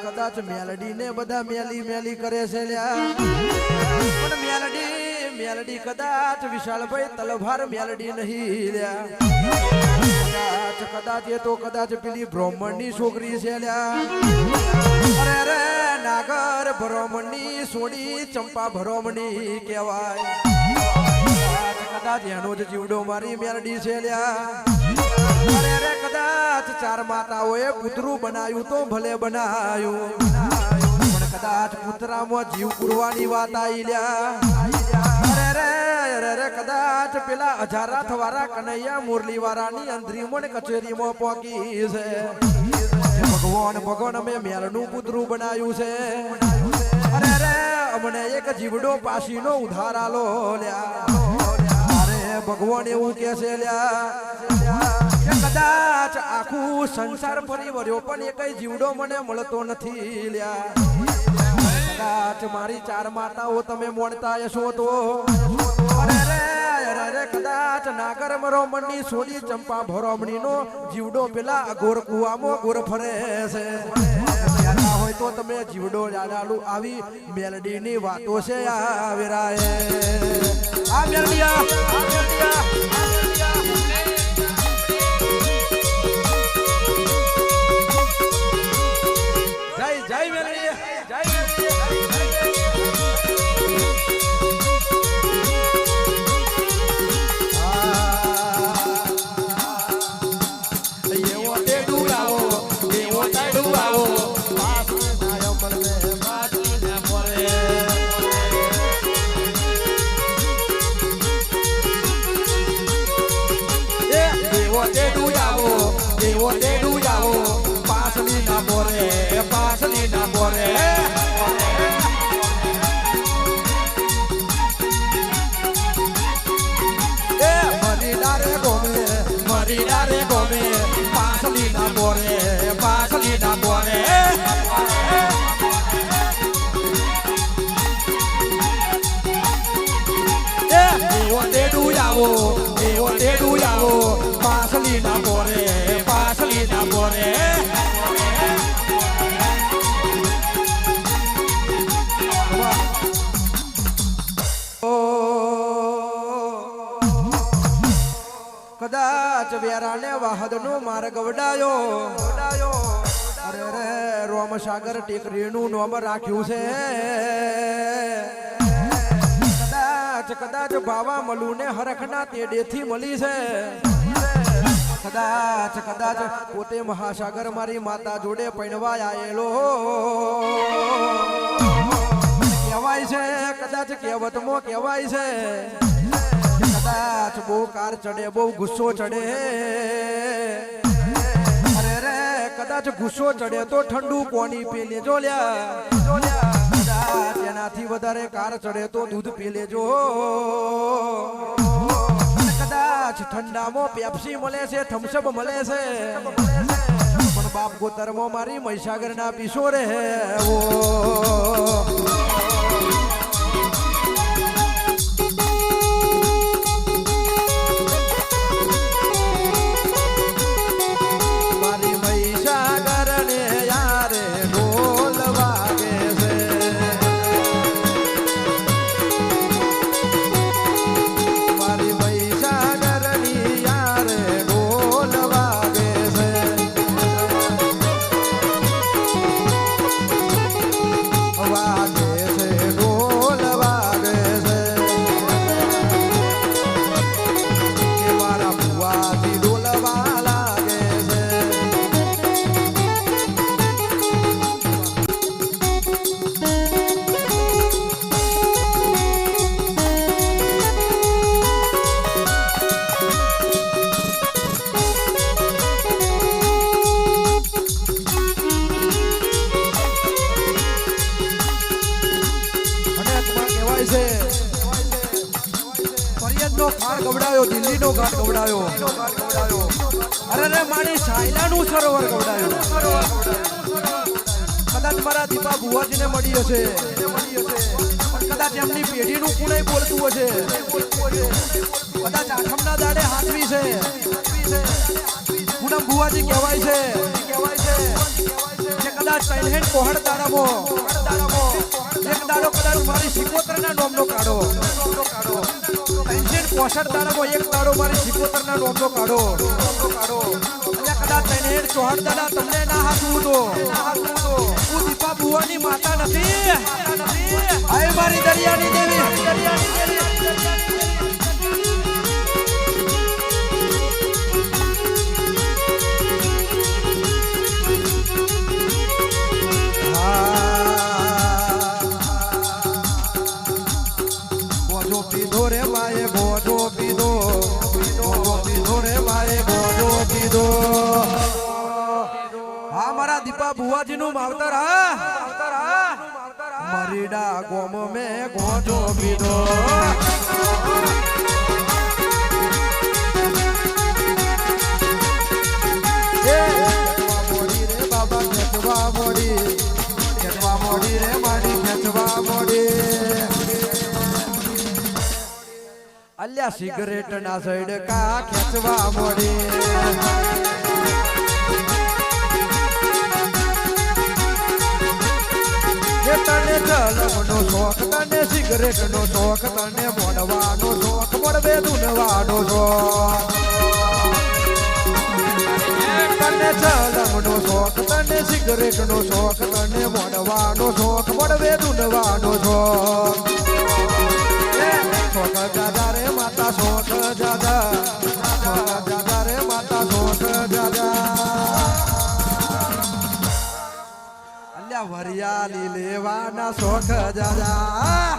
કદાચ મેલડી ને બધા મેલી મેલી કરે છે લ્યા પણ મેલડી કદાચ વિશાલભાઈ તલભાર મેલડી નહીં લ્યા કદાચ એ તો કદાચ પેલી બ્રાહ્મણ ની છોકરી છે લ્યા અરે નાગર બ્રાહ્મણની સોડી ચંપા બ્રાહ્મણી કહેવાય કદાચ એનો જ જીવડો મારી મેલડી છે લ્યા અરે કદાચ ચાર માતાઓએ પુતરું બનાવ્યું તો ભલે બનાવ્યું પણ કદાચ પુતરામાં જીવ પૂરવાની વાત આવી લ્યા અરે કદાચ પેલા અજારાથ વાળા કનૈયા મુરલી વાળાની અંધરીમાં કચેરીમાં પોકી છે ભગવાન અમે મેલનું પુતરું બનાવ્યું છે અરે અમને એક જીવડો પાસીનો ઉધાર આલો લ્યા અરે ભગવાન એવું કે છે લ્યા કદાચ આખું સંસાર ફરી વર્યો પણ એ કઈ જીવડો મને મળતો નથી લ્યા કદાચ મારી ચાર માતાઓ તમે મોણતા હશો તો અરે કદાચ નાગર બ્રાહ્મણની સોની ચંપા બ્રાહ્મણીનો જીવડો પેલા અઘોર કુવામાં ગોર ફરે છે હોય તો તમે જીવડો જાડાલુ આવી મેલડીની વાતો છે આ વેરાએ આ મેલડીયા જય મેલડી જય કદાચ વેરાને વાહદનો માર્ગ વડાયો અરે રોમસાગર ટેકરીનું નામ રાખ્યું છે કદાચ બાવા મલુને હરખના તેડેથી મળી છે કદાચ પોતે મહાસાગર મારી માતા જોડે પૈણવા આયેલો કહેવાય છે કદાચ કહેવતમાં કહેવાય છે કદાચ બહુ કાર ચડે બહુ ગુસ્સો ચડે અરે કદાચ ગુસ્સો ચડે તો ઠંડુ પાણી પી લેજો લ્યા કદાચ એનાથી વધારે કાર ચડે તો દૂધ પી લેજો કદાચ ઠંડામાં પેપ્સી મળે છે થમ્સઅપ મળે છે પણ બાપ ગોતરમાં મારી મહીસાગર ના પીસો રે દિલ્હીનો ઘાટ ગવડાયો અરે મારી સાયલાનું સરોવર ગવડાયું કદાચ મારા દીપા ભુવાજીને મળી હશે કદાચ એમની પેઢીનું કુણાઈ બોલતું હશે કદાચ આઠમના દાડે હાથવી છે એમના ભુવાજી કહેવાય છે કે કદાચ તૈનહેન કોહડ દાડામો એક દાડો કદાચ મારી સિકોતરના નામનો કાઢો તૈનહેન કોહડ દાડામો એક દાડો મારી સિકોતરના નામનો કાઢો અને કદાચ તૈનહેન ચોહડ દાડા તમને ના હાથવું તો હું દીપા ભુવાની માતા નથી આય મારી દરિયાની દેવી પીધો રે માએ ગોજો પીધો રે માએ ગોજો પીધો હા મારા દીપા ભુવાજી નું માવતર મરીડા ગોમ મે ગોજો પીધો મોડી રે બાબા ખેંચવા મોડી રે મારી ખેંચવા મોડી અલ્યા સિગરેટ ના સઈડ કા ખેંચવા મોડી તને ચલમનો શોખ તને સિગરેટ નો શોખ તને મોડવાનો શોખ મોડવે ધૂનવાનો શોખ તને ચલમનો શોખ તને સિગરેટ નો શોખ તને મોડવાનો શોખ મોડવે ધૂનવાનો શોખ શોખ દાદા રે માતા શોખ દાદા રે માતા શોખ દાદા અલ્યા વરિયાળી લેવાના શોખ દાદા